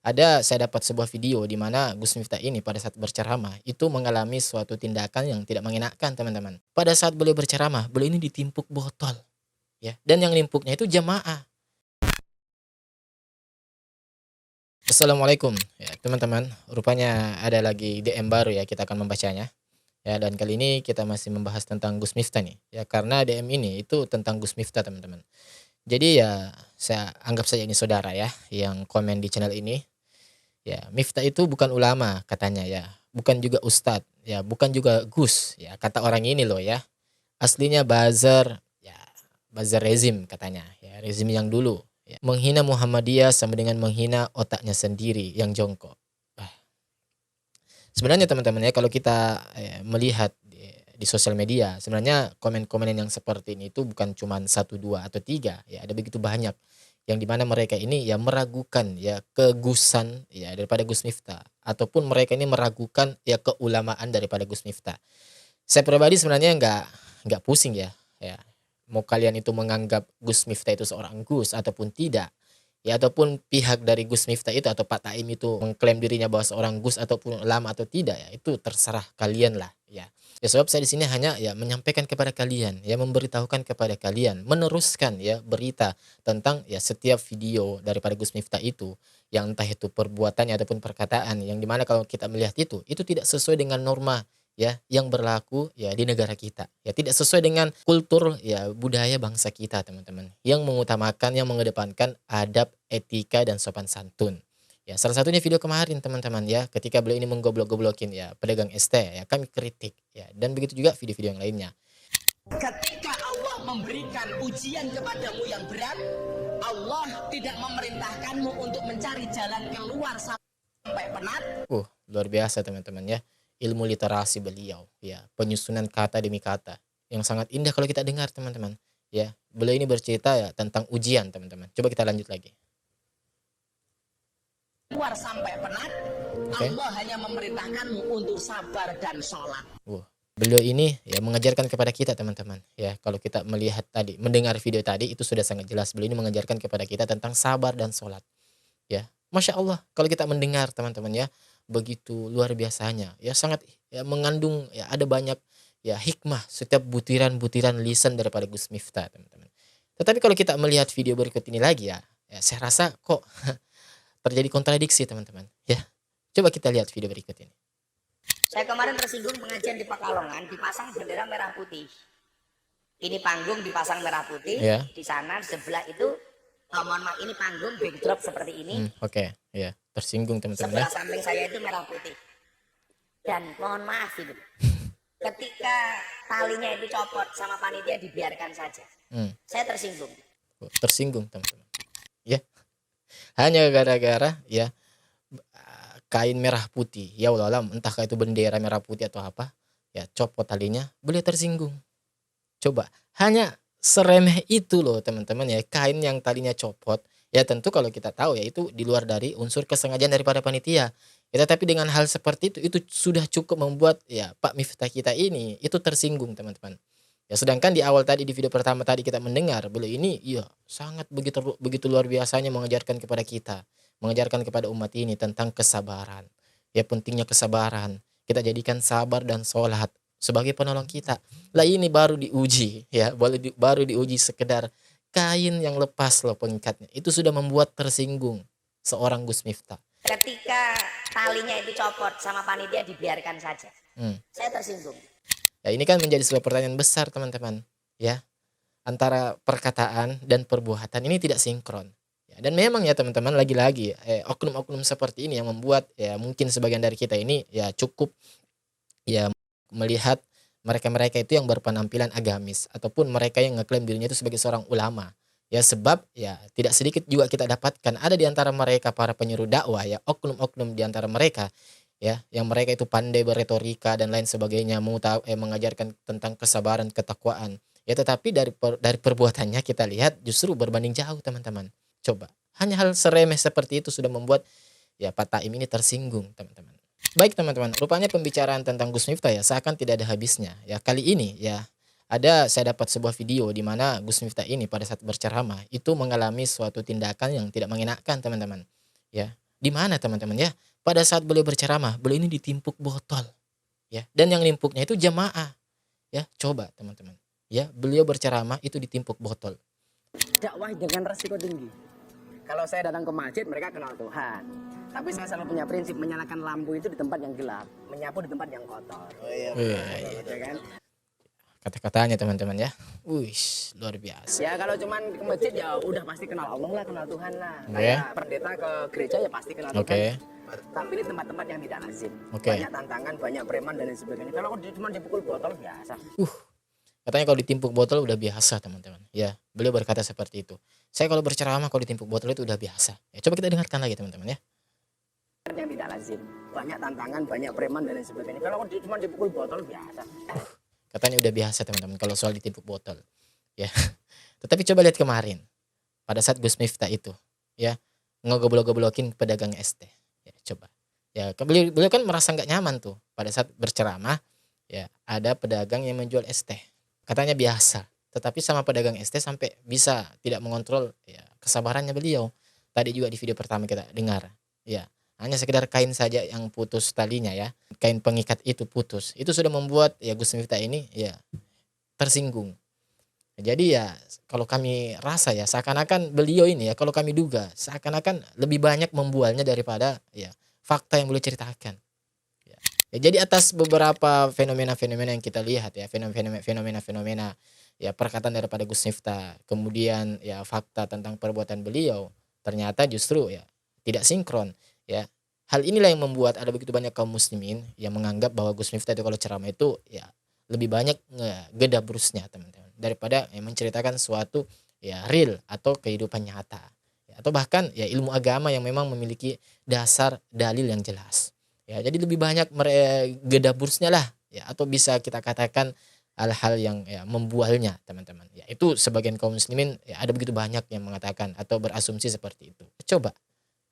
Saya dapat sebuah video di mana Gus Miftah ini pada saat berceramah itu mengalami suatu tindakan yang tidak mengenakan, teman-teman. Pada saat beliau berceramah, beliau ini ditimpuk botol, ya. Dan yang nimpuknya itu jamaah. Assalamualaikum, ya teman-teman. Rupanya ada lagi DM baru ya, kita akan membacanya. Ya, dan kali ini kita masih membahas tentang Gus Miftah nih. Ya, karena DM ini itu tentang Gus Miftah, teman-teman. Jadi ya saya anggap saja ini saudara ya yang komen di channel ini. Ya, Miftah itu bukan ulama katanya ya, bukan juga ustadz, ya bukan juga Gus, ya kata orang ini loh ya. Aslinya buzzer, ya buzzer rezim katanya, ya rezim yang dulu. Ya. Menghina Muhammadiyah sama dengan menghina otaknya sendiri yang jongkok. Ah, sebenarnya teman-teman ya kalau kita melihat di sosial media, sebenarnya komen-komen yang seperti ini itu bukan cuma satu dua atau tiga, ya ada begitu banyak yang dimana mereka ini ya meragukan ya kegusan ya daripada Gus Miftah, ataupun mereka ini meragukan ya keulamaan daripada Gus Miftah. Saya pribadi sebenarnya nggak pusing ya, ya mau kalian itu menganggap Gus Miftah itu seorang Gus ataupun tidak, ya ataupun pihak dari Gus Miftah itu atau Pak Taim itu mengklaim dirinya bahwa seorang Gus ataupun ulama atau tidak, ya itu terserah kalian lah ya. Ya sebab saya di sini hanya ya menyampaikan kepada kalian, ya memberitahukan kepada kalian, meneruskan ya berita tentang ya setiap video daripada Gus Miftah itu, yang entah itu perbuatannya ataupun perkataan yang dimana kalau kita melihat itu tidak sesuai dengan norma ya yang berlaku ya di negara kita, ya tidak sesuai dengan kultur ya budaya bangsa kita, teman-teman, yang mengutamakan, yang mengedepankan adab, etika dan sopan santun. Ya salah satunya video kemarin, teman-teman, ya ketika beliau ini menggoblok-goblokin ya pedagang ST, ya kami kritik ya, dan begitu juga video-video yang lainnya. Ketika Allah memberikan ujian kepadamu yang berat, Allah tidak memerintahkanmu untuk mencari jalan keluar sampai penat. Luar biasa, teman-teman ya. Ilmu literasi beliau, ya penyusunan kata demi kata yang sangat indah kalau kita dengar, teman-teman. Ya, beliau ini bercerita ya tentang ujian, teman-teman. Coba kita lanjut lagi. Keluar sampai penat, Allah hanya memerintahkanmu untuk sabar dan sholat. Beliau ini ya mengajarkan kepada kita, teman-teman. Ya, kalau kita melihat tadi, mendengar video tadi itu sudah sangat jelas. Beliau ini mengajarkan kepada kita tentang sabar dan sholat. Ya, Masya Allah, kalau kita mendengar, teman-teman ya, begitu luar biasanya. Ya sangat ya mengandung ya ada banyak ya hikmah setiap butiran-butiran lisan daripada Gus Miftah, teman-teman. Tetapi kalau kita melihat video berikut ini lagi ya saya rasa kok terjadi kontradiksi, teman-teman. Ya, coba kita lihat video berikut ini. Saya kemarin tersinggung pengajian di Pekalongan dipasang bendera merah putih. Ini panggung dipasang merah putih, ya. Di sana sebelah itu mohon maaf, ini panggung backdrop seperti ini. Oke. Ya, tersinggung, teman-teman. Sebelah samping saya itu merah putih. Dan mohon maaf itu, ketika talinya itu copot sama panitia dibiarkan saja. Saya tersinggung. Tersinggung, teman-teman. Ya. Hanya gara-gara ya kain merah putih, ya Allah alam, entah itu bendera merah putih atau apa, ya copot talinya, beliau tersinggung. Coba, hanya seremeh itu loh, teman-teman ya, kain yang talinya copot. Ya tentu kalau kita tahu ya itu di luar dari unsur kesengajaan daripada panitia. Ya, tetapi dengan hal seperti itu sudah cukup membuat ya Pak Miftah kita ini itu tersinggung, teman-teman. Ya sedangkan di awal tadi, di video pertama tadi kita mendengar beliau ini ya sangat begitu luar biasanya mengajarkan kepada kita, mengajarkan kepada umat ini tentang kesabaran. Ya pentingnya kesabaran. Kita jadikan sabar dan sholat sebagai penolong kita. Lah ini baru diuji ya, baru diuji sekedar kain yang lepas loh pengikatnya. Itu sudah membuat tersinggung seorang Gus Miftah. Ketika talinya itu copot sama panitia dibiarkan saja. Saya tersinggung. Ya ini kan menjadi sebuah pertanyaan besar, teman-teman. Ya, antara perkataan dan perbuatan ini tidak sinkron. Ya, dan memang ya teman-teman, lagi-lagi oknum-oknum seperti ini yang membuat ya mungkin sebagian dari kita ini ya cukup ya melihat mereka-mereka itu yang berpenampilan agamis, ataupun mereka yang ngeklaim dirinya itu sebagai seorang ulama. Ya sebab ya tidak sedikit juga kita dapatkan ada di antara mereka para penyuruh dakwah ya, oknum-oknum di antara mereka ya, yang mereka itu pandai berretorika dan lain sebagainya, mengajarkan tentang kesabaran, ketakwaan. Ya tetapi dari perbuatannya kita lihat justru berbanding jauh, teman-teman. Coba, hanya hal seremeh seperti itu sudah membuat ya Pak Taim ini tersinggung, teman-teman. Baik, teman-teman, rupanya pembicaraan tentang Gus Miftah ya seakan tidak ada habisnya. Ya kali ini ya saya dapat sebuah video di mana Gus Miftah ini pada saat berceramah itu mengalami suatu tindakan yang tidak mengenakan, teman-teman. Ya, Di mana teman-teman ya? Pada saat beliau berceramah, beliau ini ditimpuk botol ya. Dan yang nimpuknya itu jamaah ya. Coba teman-teman. Ya, beliau berceramah itu ditimpuk botol. Dakwah dengan resiko tinggi. Kalau saya datang ke masjid, mereka kenal Tuhan. Tapi saya selalu punya prinsip menyalakan lampu itu di tempat yang gelap, menyapu di tempat yang kotor. Ya kan? Kata-katanya teman-teman ya. Wih, luar biasa. Ya kalau cuman ke masjid ya udah pasti kenal Allah lah, kenal Tuhan lah. Oke. Kayak pendeta ke gereja ya pasti kenal Tuhan. Oke. Tapi ini tempat-tempat yang tidak lazim. Oke. Banyak tantangan, banyak preman dan lain sebagainya. Kalau cuma dipukul botol biasa. Katanya kalau ditimpuk botol udah biasa teman-teman. Ya, beliau berkata seperti itu. Saya kalau berceramah kalau ditimpuk botol itu udah biasa. Ya, coba kita dengarkan lagi teman-teman ya. Yang tidak lazim. Banyak tantangan, banyak preman dan lain sebagainya. Kalau cuma dipukul botol biasa. Katanya udah biasa teman-teman kalau soal ditimpuk botol. Ya. Tetapi coba lihat kemarin. Pada saat Gus Miftah itu, ya, ngegoblok-goblokin pedagang es teh. Ya, coba. Ya, beliau kan merasa nggak nyaman tuh pada saat berceramah. Ya, ada pedagang yang menjual es teh. Katanya biasa, tetapi sama pedagang es teh sampai bisa tidak mengontrol ya, kesabarannya beliau. Tadi juga di video pertama kita dengar, ya hanya sekedar kain saja yang putus talinya ya, kain pengikat itu putus, itu sudah membuat ya Gus Miftah ini ya tersinggung. Jadi ya kalau kami rasa ya seakan-akan beliau ini ya kalau kami duga seakan-akan lebih banyak membualnya daripada ya fakta yang beliau ceritakan. Ya, jadi atas beberapa fenomena-fenomena yang kita lihat ya, fenomena-fenomena ya perkataan daripada Gus Miftah, kemudian ya fakta tentang perbuatan beliau, ternyata justru ya tidak sinkron ya. Hal inilah yang membuat ada begitu banyak kaum muslimin yang menganggap bahwa Gus Miftah itu kalau ceramah itu ya lebih banyak gedabrusnya teman-teman daripada yang menceritakan suatu ya real atau kehidupan nyata ya, atau bahkan ya ilmu agama yang memang memiliki dasar dalil yang jelas. Ya, jadi lebih banyak gedabursnya lah ya atau bisa kita katakan hal-hal yang ya membualnya teman-teman. Ya, itu sebagian kaum muslimin ya ada begitu banyak yang mengatakan atau berasumsi seperti itu. Coba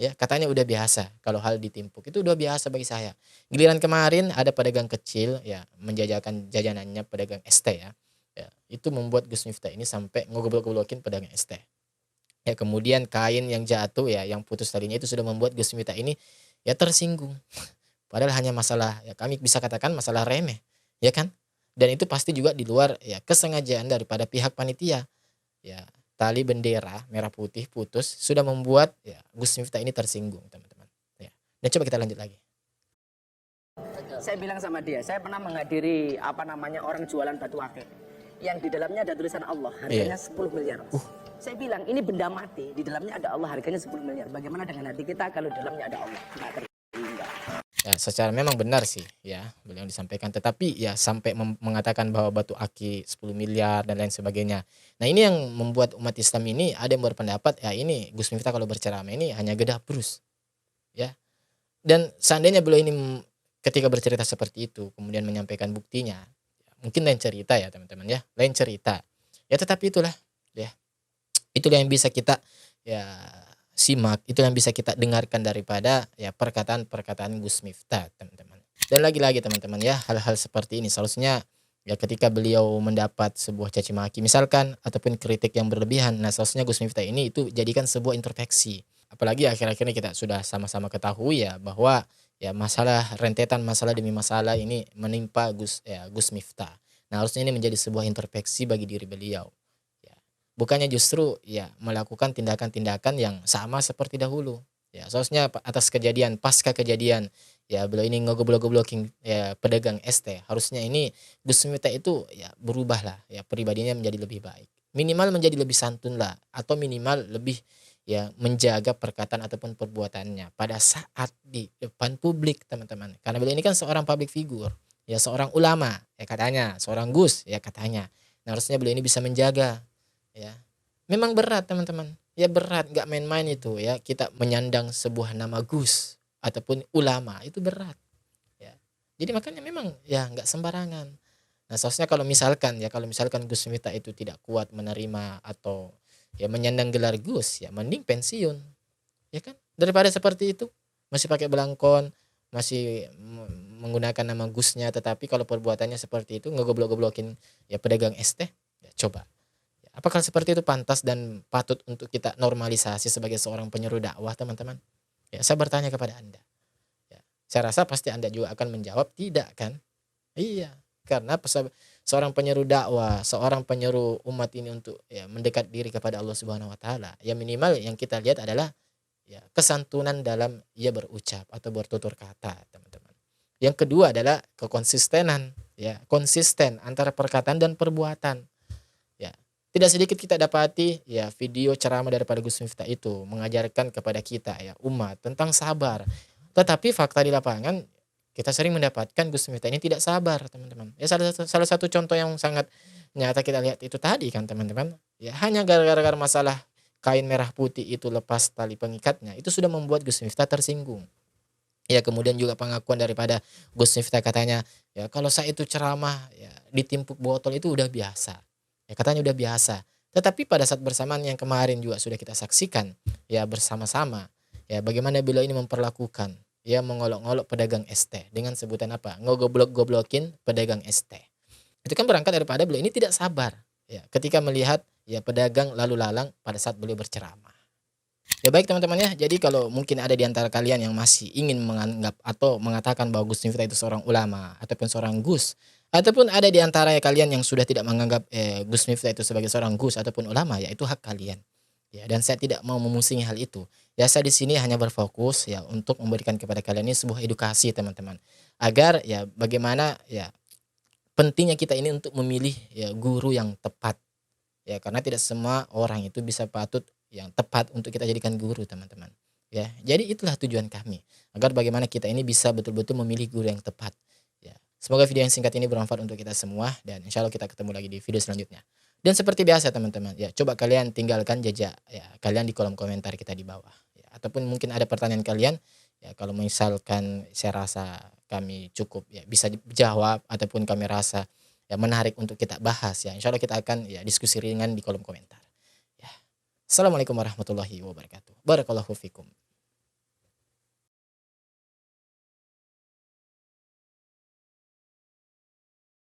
ya katanya udah biasa kalau hal ditimpuk itu udah biasa bagi saya. Giliran kemarin ada pedagang kecil ya menjajakan jajanannya pedagang es teh ya. Ya, itu membuat Gus Miftah ini sampai ngogoblok-goblokin pedagang es teh. Ya, kemudian kain yang jatuh ya yang putus talinya itu sudah membuat Gus Miftah ini ya tersinggung. Padahal hanya masalah ya kami bisa katakan masalah remeh, ya kan? Dan itu pasti juga di luar ya kesengajaan daripada pihak panitia. Ya, tali bendera merah putih putus sudah membuat ya Gus Miftah ini tersinggung, teman-teman. Ya. Dan coba kita lanjut lagi. Saya bilang sama dia, saya pernah menghadiri orang jualan batu akik yang di dalamnya ada tulisan Allah, harganya 10 miliar. Saya bilang ini benda mati, di dalamnya ada Allah, harganya 10 miliar. Bagaimana dengan hati kita kalau di dalamnya ada Allah? Ya, secara memang benar sih ya beliau disampaikan, tetapi ya sampai mengatakan bahwa batu aki 10 miliar dan lain sebagainya. Nah, ini yang membuat umat Islam ini ada yang berpendapat ya ini Gus Miftah kalau berceramah ini hanya gedabrus. Ya. Dan seandainya beliau ini ketika bercerita seperti itu kemudian menyampaikan buktinya, mungkin lain cerita ya teman-teman ya, lain cerita. Ya tetapi itulah ya. Itulah yang bisa kita ya simak, itu yang bisa kita dengarkan daripada ya perkataan-perkataan Gus Miftah teman-teman. Dan lagi-lagi teman-teman ya hal-hal seperti ini seharusnya ya ketika beliau mendapat sebuah caci maki misalkan ataupun kritik yang berlebihan, nah seharusnya Gus Miftah ini itu jadikan sebuah introspeksi. Apalagi akhir-akhir ini kita sudah sama-sama ketahui ya bahwa ya masalah rentetan masalah demi masalah ini menimpa Gus Miftah. Nah harusnya ini menjadi sebuah introspeksi bagi diri beliau. Bukannya justru ya melakukan tindakan-tindakan yang sama seperti dahulu. Ya, seharusnya atas kejadian pasca kejadian ya beliau ini ngegoblok-goblokin ya pedagang es teh. Harusnya ini Gus Miftah itu ya berubah lah ya pribadinya menjadi lebih baik. Minimal menjadi lebih santun lah atau minimal lebih ya menjaga perkataan ataupun perbuatannya pada saat di depan publik teman-teman. Karena beliau ini kan seorang public figure, ya seorang ulama ya katanya, seorang Gus ya katanya. Nah, harusnya beliau ini bisa menjaga. Ya, memang berat teman-teman. Ya berat, nggak main-main itu ya. Kita menyandang sebuah nama Gus ataupun ulama itu berat. Ya, jadi makanya memang ya nggak sembarangan. Nah, seharusnya kalau misalkan Gus Miftah itu tidak kuat menerima atau ya menyandang gelar Gus, ya mending pensiun, ya kan? Daripada seperti itu masih pakai belangkon, masih menggunakan nama Gusnya, tetapi kalau perbuatannya seperti itu ngegoblok-goblokin ya pedagang es teh, ya coba. Apakah seperti itu pantas dan patut untuk kita normalisasi sebagai seorang penyeru dakwah teman-teman? Ya, saya bertanya kepada Anda. Ya, saya rasa pasti Anda juga akan menjawab tidak kan? Iya, karena seorang penyeru dakwah, seorang penyeru umat ini untuk ya mendekat diri kepada Allah Subhanahu wa taala, ya minimal yang kita lihat adalah ya kesantunan dalam ia berucap atau bertutur kata, teman-teman. Yang kedua adalah kekonsistenan, ya, konsisten antara perkataan dan perbuatan. Ya. Tidak sedikit kita dapati ya video ceramah daripada Gus Miftah itu mengajarkan kepada kita ya umat tentang sabar. Tetapi fakta di lapangan kita sering mendapatkan Gus Miftah ini tidak sabar, teman-teman. Ya salah satu contoh yang sangat nyata kita lihat itu tadi kan, teman-teman. Ya hanya gara-gara masalah kain merah putih itu lepas tali pengikatnya, itu sudah membuat Gus Miftah tersinggung. Ya kemudian juga pengakuan daripada Gus Miftah katanya, ya kalau saya itu ceramah ya ditimpuk botol itu udah biasa. Ya katanya udah biasa. Tetapi pada saat bersamaan yang kemarin juga sudah kita saksikan ya bersama-sama ya bagaimana beliau ini memperlakukan ya mengolok-olok pedagang es teh dengan sebutan apa? Ngegoblok-goblokin pedagang es teh. Itu kan berangkat daripada beliau ini tidak sabar ya ketika melihat ya pedagang lalu lalang pada saat beliau berceramah. Ya baik teman-teman ya, jadi kalau mungkin ada di antara kalian yang masih ingin menganggap atau mengatakan bahwa Gus Miftah itu seorang ulama ataupun seorang Gus, ataupun ada di antara kalian yang sudah tidak menganggap Gus Miftah itu sebagai seorang Gus ataupun ulama, ya itu hak kalian. Ya, dan saya tidak mau memusingi hal itu. Ya saya di sini hanya berfokus ya untuk memberikan kepada kalian ini sebuah edukasi teman-teman. Agar ya bagaimana ya pentingnya kita ini untuk memilih ya guru yang tepat. Ya karena tidak semua orang itu bisa patut yang tepat untuk kita jadikan guru, teman-teman. Ya, jadi itulah tujuan kami agar bagaimana kita ini bisa betul-betul memilih guru yang tepat. Ya, semoga video yang singkat ini bermanfaat untuk kita semua dan insya Allah kita ketemu lagi di video selanjutnya. Dan seperti biasa teman-teman, ya coba kalian tinggalkan jejak ya kalian di kolom komentar kita di bawah. Ya, ataupun mungkin ada pertanyaan kalian, ya kalau misalkan saya rasa kami cukup ya bisa dijawab ataupun kami rasa ya menarik untuk kita bahas ya. Insya Allah kita akan ya diskusi ringan di kolom komentar. Ya. Assalamualaikum warahmatullahi wabarakatuh. Barakallahu fikum.